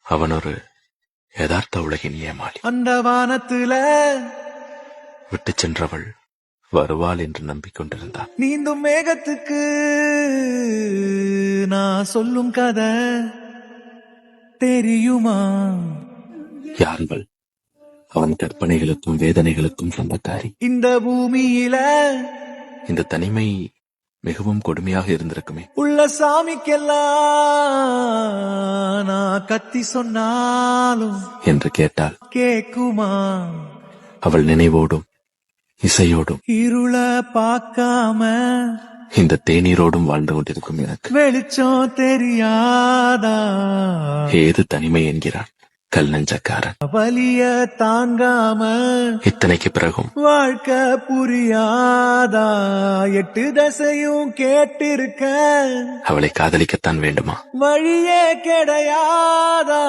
அவன் ஒரு யதார்த்த உலகின் ஏமாளி. அந்த வானத்துல விட்டு சென்றவள் வருவாள் என்று நம்பிக்கொண்டிருந்தான். நீந்தும் மேகத்துக்கு நான் சொல்லும் கதை தெரியுமா? யார்கள் அவன் கற்பனைகளுக்கும் வேதனைகளுக்கும் சொந்தக்காரி. இந்த பூமியில இந்த தனிமை மிகவும் கொடுமையாக இருந்திருக்குமே. உள்ள சாமிக்கெல்லாம் நான் கத்தி சொன்னாலும் என்று கேட்டாள். கேக்குமா? அவள் நினைவோடும் இசையோடும் இருள பார்க்காம இந்த தேநீரோடும் வாழ்ந்து கொண்டிருக்கும் எனக்கு வெளிச்சம் தெரியாதா? ஏது தனிமை என்கிறான் கல் நெஞ்சக்காரன். வலிய தாங்காம இத்தனைக்கு பிறகும் வாழ்க்கை புரியாதா? 8 தசையும் கேட்டிருக்க அவளை காதலிக்கத்தான் வேண்டுமா? வழியே கிடையாதா?